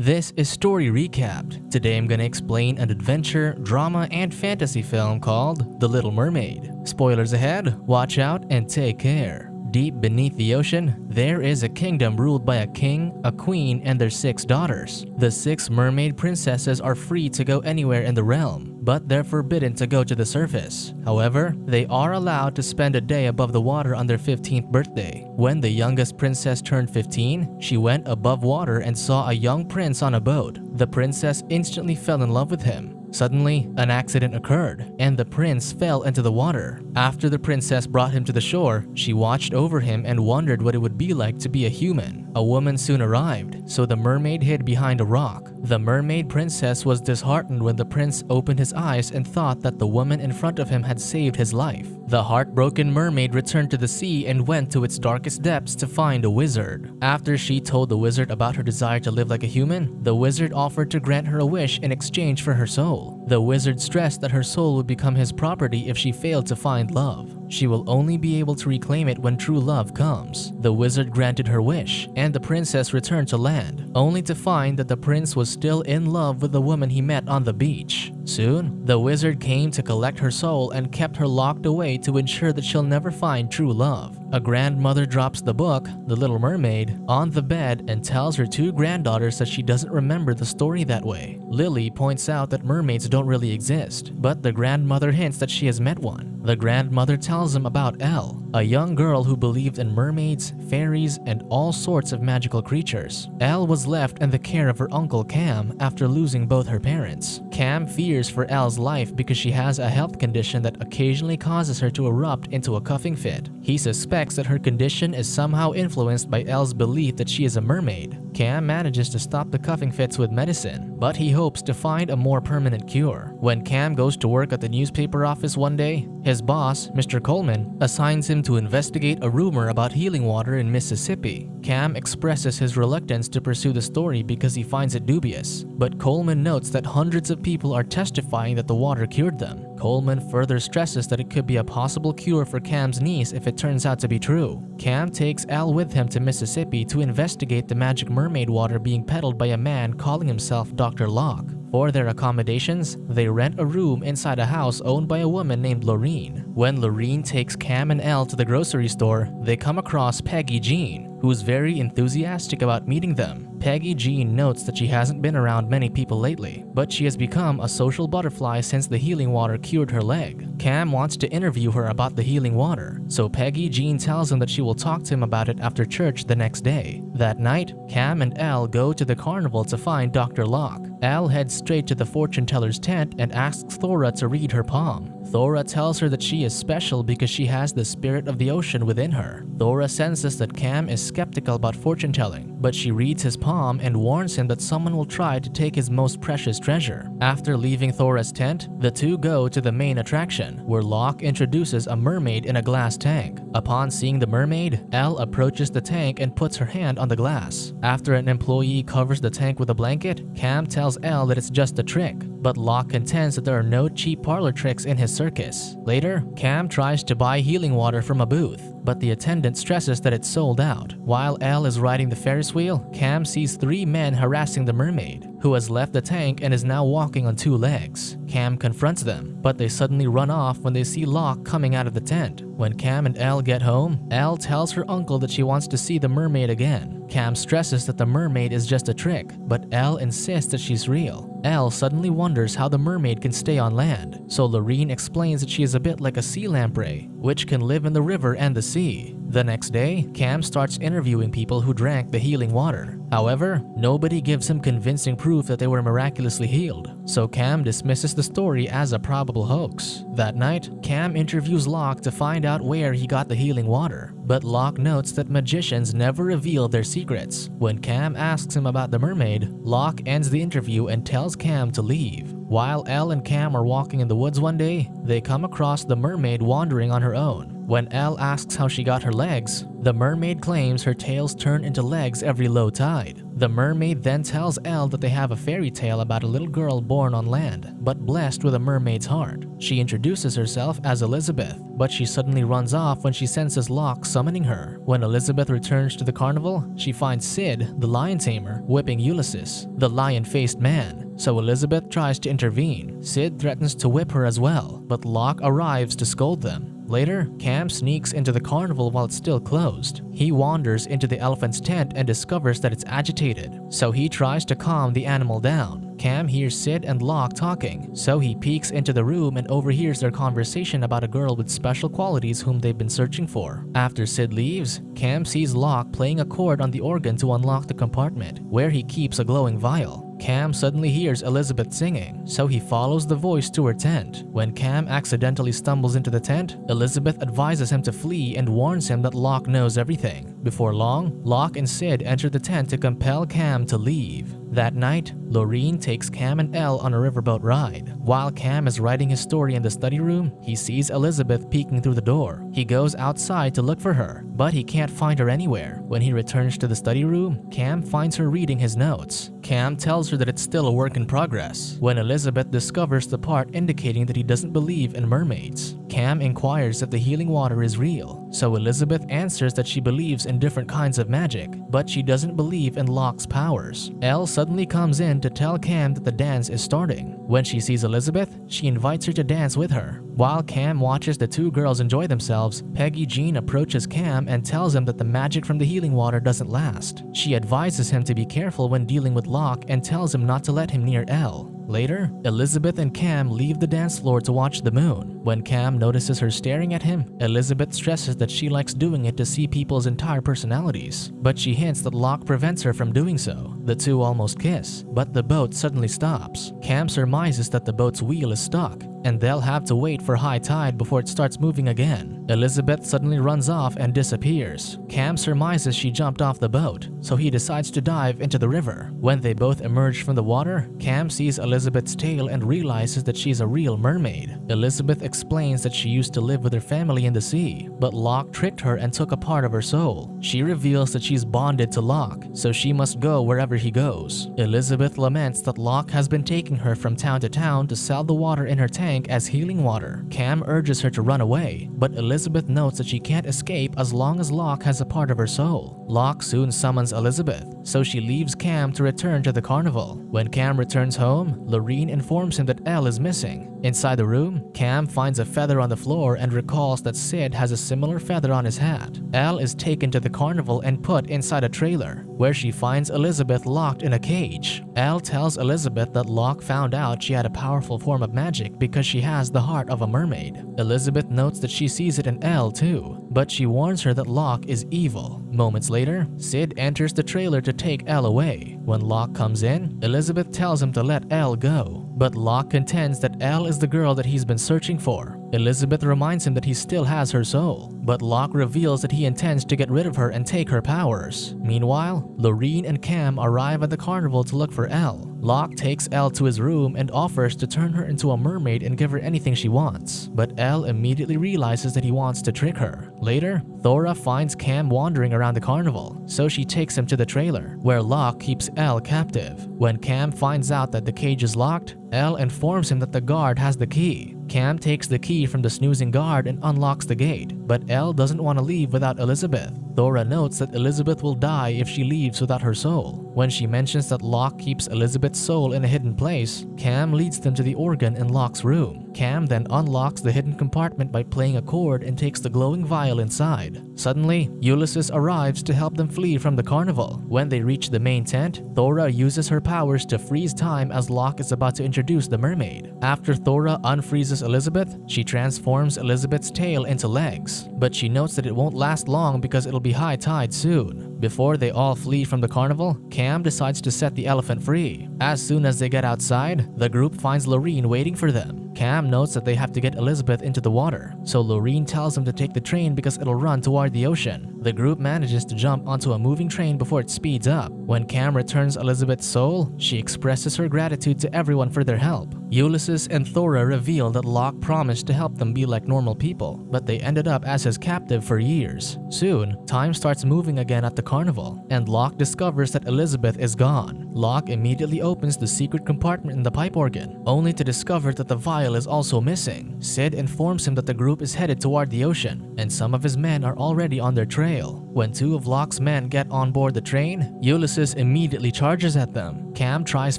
This is Story Recapped. Today I'm gonna explain an adventure, drama, and fantasy film called The Little Mermaid. Spoilers ahead, watch out and take care. Deep beneath the ocean, there is a kingdom ruled by a king, a queen, and their 6 daughters. The 6 mermaid princesses are free to go anywhere in the realm, but they're forbidden to go to the surface. However, they are allowed to spend a day above the water on their 15th birthday. When the youngest princess turned 15, she went above water and saw a young prince on a boat. The princess instantly fell in love with him. Suddenly, an accident occurred, and the prince fell into the water. After the princess brought him to the shore, she watched over him and wondered what it would be like to be a human. A woman soon arrived, so the mermaid hid behind a rock. The mermaid princess was disheartened when the prince opened his eyes and thought that the woman in front of him had saved his life. The heartbroken mermaid returned to the sea and went to its darkest depths to find a wizard. After she told the wizard about her desire to live like a human, the wizard offered to grant her a wish in exchange for her soul. The wizard stressed that her soul would become his property if she failed to find love. She will only be able to reclaim it when true love comes. The wizard granted her wish, and the princess returned to land, only to find that the prince was still in love with the woman he met on the beach. Soon, the wizard came to collect her soul and kept her locked away to ensure that she'll never find true love. A grandmother drops the book, The Little Mermaid, on the bed and tells her 2 granddaughters that she doesn't remember the story that way. Lily points out that mermaids don't really exist, but the grandmother hints that she has met one. The grandmother tells them about Elle, a young girl who believed in mermaids, fairies, and all sorts of magical creatures. Elle was left in the care of her uncle Cam after losing both her parents. Cam fears for Elle's life because she has a health condition that occasionally causes her to erupt into a coughing fit. He suspects that her condition is somehow influenced by Elle's belief that she is a mermaid. Cam manages to stop the coughing fits with medicine, but he hopes to find a more permanent cure. When Cam goes to work at the newspaper office one day, his boss, Mr. Coleman, assigns him to investigate a rumor about healing water in Mississippi. Cam expresses his reluctance to pursue the story because he finds it dubious, but Coleman notes that hundreds of people are testifying that the water cured them. Coleman further stresses that it could be a possible cure for Cam's niece if it turns out to be true. Cam takes Elle with him to Mississippi to investigate the magic mermaid water being peddled by a man calling himself Dr. Locke. For their accommodations, they rent a room inside a house owned by a woman named Lorene. When Lorene takes Cam and Elle to the grocery store, they come across Peggy Jean, who's very enthusiastic about meeting them. Peggy Jean notes that she hasn't been around many people lately, but she has become a social butterfly since the healing water cured her leg. Cam wants to interview her about the healing water, so Peggy Jean tells him that she will talk to him about it after church the next day. That night, Cam and Elle go to the carnival to find Dr. Locke. Elle heads straight to the fortune teller's tent and asks Thora to read her palm. Thora tells her that she is special because she has the spirit of the ocean within her. Thora senses that Cam is skeptical about fortune telling, but she reads his palm and warns him that someone will try to take his most precious treasure. After leaving Thora's tent, the two go to the main attraction, where Locke introduces a mermaid in a glass tank. Upon seeing the mermaid, Elle approaches the tank and puts her hand on the glass. After an employee covers the tank with a blanket, Cam tells Elle that it's just a trick, but Locke contends that there are no cheap parlor tricks in his circus. Later, Cam tries to buy healing water from a booth, but the attendant stresses that it's sold out. While Elle is riding the Ferris wheel, Cam sees 3 men harassing the mermaid, who has left the tank and is now walking on 2 legs. Cam confronts them, but they suddenly run off when they see Locke coming out of the tent. When Cam and Elle get home, Elle tells her uncle that she wants to see the mermaid again. Cam stresses that the mermaid is just a trick, but Elle insists that she's real. Elle suddenly wonders how the mermaid can stay on land, so Lorene explains that she is a bit like a sea lamprey, which can live in the river and the sea. The next day, Cam starts interviewing people who drank the healing water. However, nobody gives him convincing proof that they were miraculously healed, so Cam dismisses the story as a probable hoax. That night, Cam interviews Locke to find out where he got the healing water, but Locke notes that magicians never reveal their secrets. When Cam asks him about the mermaid, Locke ends the interview and tells Cam to leave. While Elle and Cam are walking in the woods one day, they come across the mermaid wandering on her own. When Elle asks how she got her legs, the mermaid claims her tails turn into legs every low tide. The mermaid then tells Elle that they have a fairy tale about a little girl born on land, but blessed with a mermaid's heart. She introduces herself as Elizabeth, but she suddenly runs off when she senses Locke summoning her. When Elizabeth returns to the carnival, she finds Sid, the lion tamer, whipping Ulysses, the lion-faced man. So Elizabeth tries to intervene. Sid threatens to whip her as well, but Locke arrives to scold them. Later, Cam sneaks into the carnival while it's still closed. He wanders into the elephant's tent and discovers that it's agitated, so he tries to calm the animal down. Cam hears Sid and Locke talking, so he peeks into the room and overhears their conversation about a girl with special qualities whom they've been searching for. After Sid leaves, Cam sees Locke playing a chord on the organ to unlock the compartment, where he keeps a glowing vial. Cam suddenly hears Elizabeth singing, so he follows the voice to her tent. When Cam accidentally stumbles into the tent, Elizabeth advises him to flee and warns him that Locke knows everything. Before long, Locke and Sid enter the tent to compel Cam to leave. That night, Lorene takes Cam and Elle on a riverboat ride. While Cam is writing his story in the study room, he sees Elizabeth peeking through the door. He goes outside to look for her, but he can't find her anywhere. When he returns to the study room, Cam finds her reading his notes. Cam tells her that it's still a work in progress. When Elizabeth discovers the part indicating that he doesn't believe in mermaids, Cam inquires if the healing water is real. So Elizabeth answers that she believes in different kinds of magic, but she doesn't believe in Locke's powers. Elle suddenly comes in to tell Cam that the dance is starting. When she sees Elizabeth, she invites her to dance with her. While Cam watches the two girls enjoy themselves, Peggy Jean approaches Cam and tells him that the magic from the healing water doesn't last. She advises him to be careful when dealing with Locke and tells him not to let him near Elle. Later, Elizabeth and Cam leave the dance floor to watch the moon. When Cam notices her staring at him, Elizabeth stresses that she likes doing it to see people's entire personalities, but she hints that Locke prevents her from doing so. The two almost kiss, but the boat suddenly stops. Cam surmises that the boat's wheel is stuck, and they'll have to wait for high tide before it starts moving again. Elizabeth suddenly runs off and disappears. Cam surmises she jumped off the boat, so he decides to dive into the river. When they both emerge from the water, Cam sees Elizabeth's tail and realizes that she's a real mermaid. Elizabeth explains that she used to live with her family in the sea, but Locke tricked her and took a part of her soul. She reveals that she's bonded to Locke, so she must go wherever he goes. Elizabeth laments that Locke has been taking her from town to town to sell the water in her tank as healing water. Cam urges her to run away, but Elizabeth notes that she can't escape as long as Locke has a part of her soul. Locke soon summons Elizabeth, so she leaves Cam to return to the carnival. When Cam returns home, Lorene informs him that Elle is missing. Inside the room, Cam finds a feather on the floor and recalls that Sid has a similar feather on his hat. Elle is taken to the carnival and put inside a trailer, where she finds Elizabeth locked in a cage. Elle tells Elizabeth that Locke found out she had a powerful form of magic because she has the heart of a mermaid. Elizabeth notes that she sees it in Elle too, but she warns her that Locke is evil. Moments later, Sid enters the trailer to take Elle away. When Locke comes in, Elizabeth tells him to let Elle go, but Locke contends that Elle is the girl that he's been searching for. Elizabeth reminds him that he still has her soul, but Locke reveals that he intends to get rid of her and take her powers. Meanwhile, Lorene and Cam arrive at the carnival to look for Elle. Locke takes Elle to his room and offers to turn her into a mermaid and give her anything she wants, but Elle immediately realizes that he wants to trick her. Later, Thora finds Cam wandering around the carnival, so she takes him to the trailer, where Locke keeps Elle captive. When Cam finds out that the cage is locked, Elle informs him that the guard has the key. Cam takes the key from the snoozing guard and unlocks the gate, but Elle doesn't want to leave without Elizabeth. Thora notes that Elizabeth will die if she leaves without her soul. When she mentions that Locke keeps Elizabeth's soul in a hidden place, Cam leads them to the organ in Locke's room. Cam then unlocks the hidden compartment by playing a chord and takes the glowing vial inside. Suddenly, Ulysses arrives to help them flee from the carnival. When they reach the main tent, Thora uses her powers to freeze time as Locke is about to introduce the mermaid. After Thora unfreezes Elizabeth, she transforms Elizabeth's tail into legs, but she notes that it won't last long because it'll be high tide soon. Before they all flee from the carnival, Cam decides to set the elephant free. As soon as they get outside, the group finds Lorene waiting for them. Cam notes that they have to get Elizabeth into the water, so Lorene tells him to take the train because it'll run toward the ocean. The group manages to jump onto a moving train before it speeds up. When Cam returns Elizabeth's soul, she expresses her gratitude to everyone for their help. Ulysses and Thora reveal that Locke promised to help them be like normal people, but they ended up as his captive for years. Soon, time starts moving again at the carnival, and Locke discovers that Elizabeth is gone. Locke immediately opens the secret compartment in the pipe organ, only to discover that the vial is also missing. Sid informs him that the group is headed toward the ocean, and some of his men are already on their trail. When two of Locke's men get on board the train, Ulysses immediately charges at them. Cam tries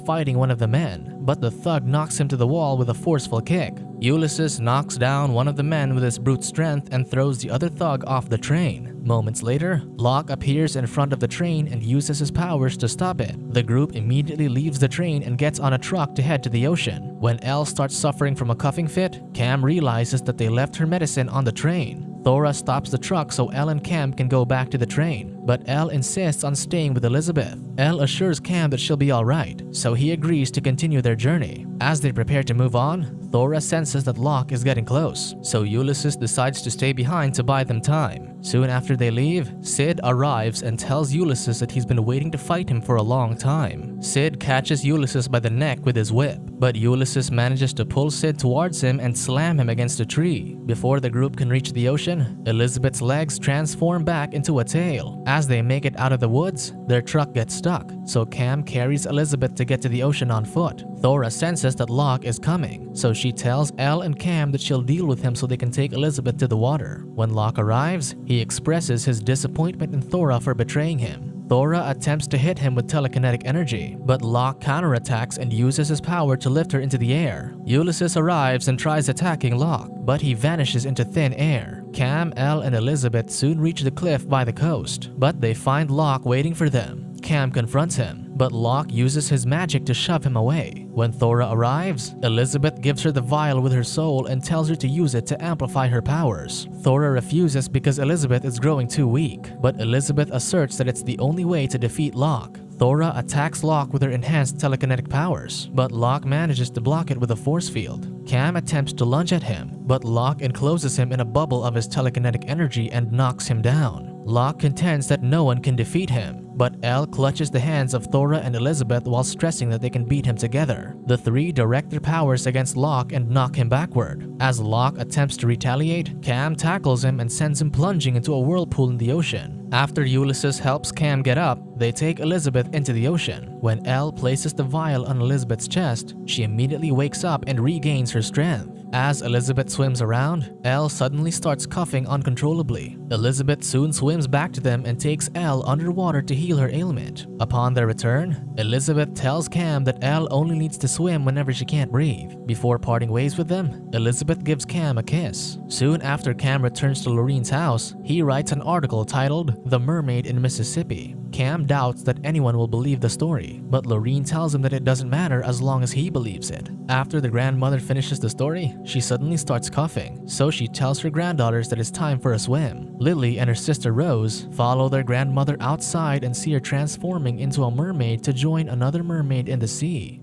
fighting one of the men, but the thug knocks him to the wall with a forceful kick. Ulysses knocks down one of the men with his brute strength and throws the other thug off the train. Moments later, Locke appears in front of the train and uses his powers to stop it. The group immediately leaves the train and gets on a truck to head to the ocean. When Elle starts suffering from a coughing fit, Cam realizes that they left her medicine on the train. Thora stops the truck so Elle and Cam can go back to the train, but Elle insists on staying with Elizabeth. Elle assures Cam that she'll be alright, so he agrees to continue their journey. As they prepare to move on, Thora senses that Locke is getting close, so Ulysses decides to stay behind to buy them time. Soon after they leave, Sid arrives and tells Ulysses that he's been waiting to fight him for a long time. Sid catches Ulysses by the neck with his whip, but Ulysses manages to pull Sid towards him and slam him against a tree. Before the group can reach the ocean, Elizabeth's legs transform back into a tail. As they make it out of the woods, their truck gets stuck, so Cam carries Elizabeth to get to the ocean on foot. Thora senses that Locke is coming, so she tells Elle and Cam that she'll deal with him so they can take Elizabeth to the water. When Locke arrives, he expresses his disappointment in Thora for betraying him. Thora attempts to hit him with telekinetic energy, but Locke counterattacks and uses his power to lift her into the air. Ulysses arrives and tries attacking Locke, but he vanishes into thin air. Cam, Elle, and Elizabeth soon reach the cliff by the coast, but they find Locke waiting for them. Cam confronts him, but Locke uses his magic to shove him away. When Thora arrives, Elizabeth gives her the vial with her soul and tells her to use it to amplify her powers. Thora refuses because Elizabeth is growing too weak, but Elizabeth asserts that it's the only way to defeat Locke. Thora attacks Locke with her enhanced telekinetic powers, but Locke manages to block it with a force field. Cam attempts to lunge at him, but Locke encloses him in a bubble of his telekinetic energy and knocks him down. Locke contends that no one can defeat him, but Elle clutches the hands of Thora and Elizabeth while stressing that they can beat him together. The three direct their powers against Locke and knock him backward. As Locke attempts to retaliate, Cam tackles him and sends him plunging into a whirlpool in the ocean. After Ulysses helps Cam get up, they take Elizabeth into the ocean. When Elle places the vial on Elizabeth's chest, she immediately wakes up and regains her strength. As Elizabeth swims around, Elle suddenly starts coughing uncontrollably. Elizabeth soon swims back to them and takes Elle underwater to heal her ailment. Upon their return, Elizabeth tells Cam that Elle only needs to swim whenever she can't breathe. Before parting ways with them, Elizabeth gives Cam a kiss. Soon after Cam returns to Lorene's house, he writes an article titled "The Mermaid in Mississippi." Cam doubts that anyone will believe the story, but Lorene tells him that it doesn't matter as long as he believes it. After the grandmother finishes the story, she suddenly starts coughing, so she tells her granddaughters that it's time for a swim. Lily and her sister Rose follow their grandmother outside and see her transforming into a mermaid to join another mermaid in the sea.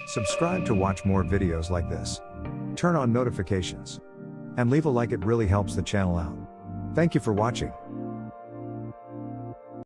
Subscribe to watch more videos like this. Turn on notifications. And leave a like, it really helps the channel out. Thank you for watching.